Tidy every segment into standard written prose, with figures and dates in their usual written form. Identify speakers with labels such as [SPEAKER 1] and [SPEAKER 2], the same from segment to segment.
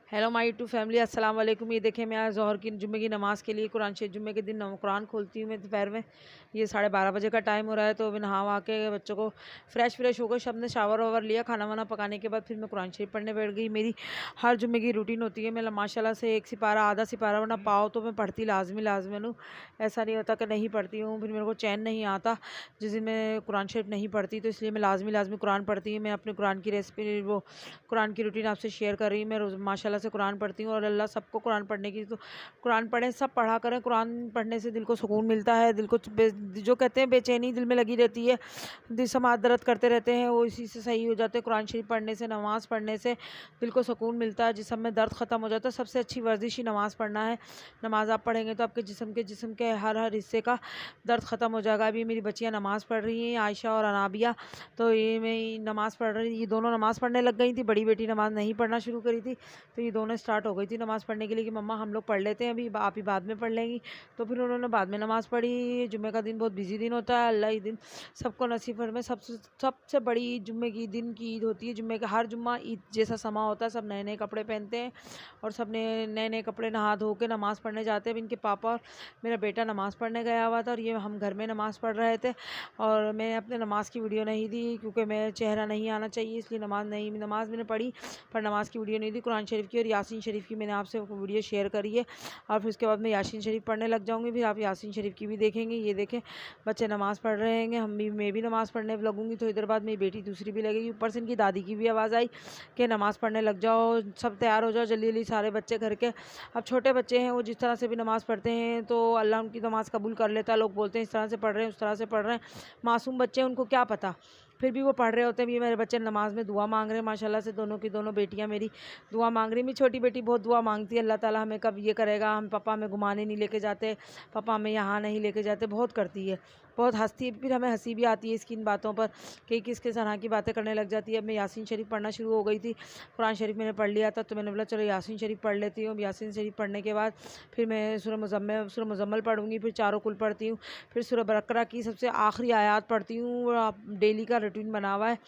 [SPEAKER 1] Hello my to family, अस्सलाम वालेकुम। ये देखें, मैं आज ज़ोहर की जुम्मे की नमाज़ के लिए कुरान शरीफ जुम्मे के दिन कुरान खोलती हूँ मैं दोपहर में। ये 12:30 बजे का टाइम हो रहा है, तो मैं नहा वहा के बच्चों को फ्रेश होकर सब ने शावर वावर लिया। खाना वाना पकाने के बाद फिर मैं कुरान शरीफ पढ़ने बैठ गई। मेरी हर जुम्मे की रूटीन होती है। मैं माशाल्लाह से एक सिपारा, आधा सिपारा वरना पाओ तो मैं पढ़ती लाजमी हूँ। ऐसा नहीं होता कि नहीं पढ़ती हूँ, फिर मेरे को चैन नहीं आता जिस दिन मैं कुरान शरीफ नहीं पढ़ती। तो इसलिए मैं लाजमी कुरान पढ़ती हूँ। मैं अपने कुरान की रेसिपी, वो कुरान की रूटीन आपसे शेयर कर रही हूँ। मैं रोज़ माशाल्लाह से कुरान पढ़ती हूँ और अल्लाह सबको कुरान पढ़ने की, तो कुरान पढ़ें, सब पढ़ा करें। कुरान पढ़ने से दिल को सुकून मिलता है। दिल को जो कहते हैं बेचैनी दिल में लगी रहती है, दिल समात दर्द करते रहते हैं, वो इसी से सही हो जाते हैं। कुरान शरीफ पढ़ने से, नमाज़ पढ़ने से दिल को सुकून मिलता है, जिस्म में दर्द ख़त्म हो जाता है। सबसे अच्छी वर्जिश ही नमाज़ पढ़ना है। नमाज़ आप पढ़ेंगे तो आपके जिस्म के हर हिस्से का दर्द ख़त्म हो जाएगा। अभी मेरी बच्चियाँ नमाज़ पढ़ रही हैं, आयशा और अनाबिया। तो ये मैं नमाज़ पढ़ रही, ये दोनों नमाज़ पढ़ने लग गई थी। बड़ी बेटी नमाज़ नहीं पढ़ना शुरू करी थी, तो ये दोनों स्टार्ट हो गई थी नमाज़ पढ़ने के लिए कि मम्मा हम लोग पढ़ लेते हैं, अभी आप ही बाद में पढ़ लेंगी। तो फिर उन्होंने बाद में नमाज़ पढ़ी। जुम्मे का दिन बहुत बिजी दिन होता है। अल्लाह ही दिन सबको नसीब फरमाए। सबसे बड़ी जुम्मे की दिन की ईद होती है। जुम्मे का हर जुम्मा ईद जैसा समा होता है। सब नए नए कपड़े पहनते हैं और सब नए नए कपड़े नहा धो के नमाज़ पढ़ने जाते हैं। इनके पापा और मेरा बेटा नमाज़ पढ़ने गया हुआ था और ये हम घर में नमाज़ पढ़ रहे थे। और मैं अपने नमाज़ की वीडियो नहीं दी क्योंकि मेरा चेहरा नहीं आना चाहिए, इसलिए नमाज़ मैंने पढ़ी पर नमाज़ की वीडियो नहीं दी। कुरान शरीफ की और यासीन शरीफ की मैंने आपसे वीडियो शेयर करी है और फिर उसके बाद मैं यासीन शरीफ पढ़ने लग जाऊँगी। फिर आप यासीन शरीफ की भी देखेंगे। ये देखें, बच्चे नमाज़ पढ़ रहे हैं, मैं भी नमाज़ पढ़ने लगूँगी। तो इधर बाद मेरी बेटी दूसरी भी लगेगी। ऊपर से इनकी दादी की भी आवाज़ आई कि नमाज़ पढ़ने लग जाओ, सब तैयार हो जाओ जल्दी जल्दी, सारे बच्चे घर के। अब छोटे बच्चे हैं, वो जिस तरह से भी नमाज़ पढ़ते हैं तो अल्लाह उनकी नमाज़ कबूल कर लेता है। लोग बोलते हैं इस तरह से पढ़ रहे हैं, उस तरह से पढ़ रहे हैं। मासूम बच्चे हैं, उनको क्या पता, फिर भी वो पढ़ रहे होते हैं। ये मेरे बच्चे नमाज में दुआ मांग रहे हैं माशाल्लाह से। दोनों की दोनों बेटियां मेरी दुआ मांग रही। मेरी छोटी बेटी बहुत दुआ मांगती है, अल्लाह ताला हमें कब ये करेगा, हम पापा हमें घुमाने नहीं लेके जाते, पापा हमें यहाँ नहीं लेके जाते, बहुत करती है, बहुत हंसती है। फिर हमें हंसी भी आती है इसकी इन बातों पर कि किसके तरह की बातें करने लग जाती है। अब मैं यासीन शरीफ पढ़ना शुरू हो गई थी। कुरान शरीफ मैंने पढ़ लिया था, तो मैंने बोला चलो यासीन शरीफ पढ़ लेती हूँ। यासीन शरीफ पढ़ने के बाद फिर मैं सूरह मुज़म्मिल पढ़ूँगी, फिर चारों कुल पढ़ती हूँ, फिर सूरह बकरा की सबसे आखिरी आयत पढ़ती हूँ। डेली का रूटीन बना हुआ है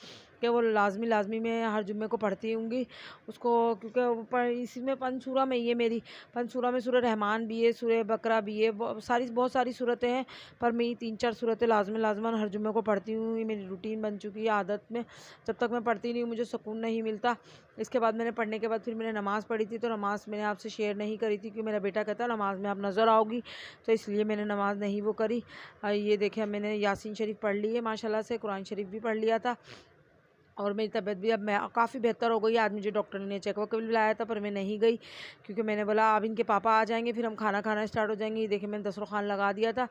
[SPEAKER 1] कि वो लाजमी मैं हर जुम्मे को पढ़ती हूँगी उसको, क्योंकि इसी में पंसूरा में ये मेरी पंसूरा में सूरह रहमान भी है, सूरह बकरा भी है, बहुत सारी सूरतें हैं। पर मैं 3-4 सूरतें लाजमन हर जुम्मे को पढ़ती हूँ। ये मेरी रूटीन बन चुकी है, आदत में। जब तक मैं पढ़ती नहीं हूँ मुझे सुकून नहीं मिलता। इसके बाद मैंने पढ़ने के बाद फिर मैंने नमाज़ पढ़ी थी, तो नमाज़ मैंने आपसे शेयर नहीं करी थी क्योंकि मेरा बेटा कहता नमाज़ में आप नज़र आओगी, तो इसलिए मैंने नमाज़ नहीं वो करी। ये देखें, मैंने यासीन शरीफ पढ़ ली है माशाल्लाह से, कुरान शरीफ भी पढ़ लिया था और मेरी तबीयत भी अब मैं काफ़ी बेहतर हो गई। आज मुझे डॉक्टर ने चेकअप के लिए बुलाया था पर मैं नहीं गई क्योंकि मैंने बोला अब इनके पापा आ जाएंगे फिर हम खाना खाना स्टार्ट हो जाएंगे। ये देखिए, मैंने दस्तरख़्वान लगा दिया था,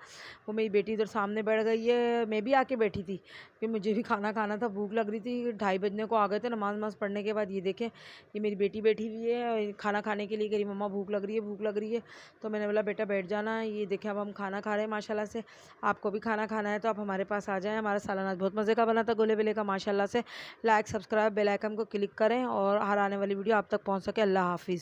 [SPEAKER 1] वो मेरी बेटी इधर सामने बैठ गई है। मैं भी आके बैठी थी कि मुझे भी खाना खाना था, भूख लग रही थी। 2:30 बजने को आ गए थे नमाज पढ़ने के बाद। ये देखें, ये मेरी बेटी बैठी हुई है खाना खाने के लिए, कह रही मम्मा भूख लग रही है। तो मैंने बोला बेटा बैठ जाना। ये देखें, अब हम खाना खा रहे हैं माशाल्लाह से। आपको भी खाना खाना है तो आप हमारे पास आ जाएँ। हमारा सालाना बहुत मज़े का बना था, गोले बेले का माशाल्लाह से। लाइक, सब्सक्राइब, बेल आइकन को क्लिक करें और हर आने वाली वीडियो आप तक पहुंच सके। अल्लाह हाफिज़।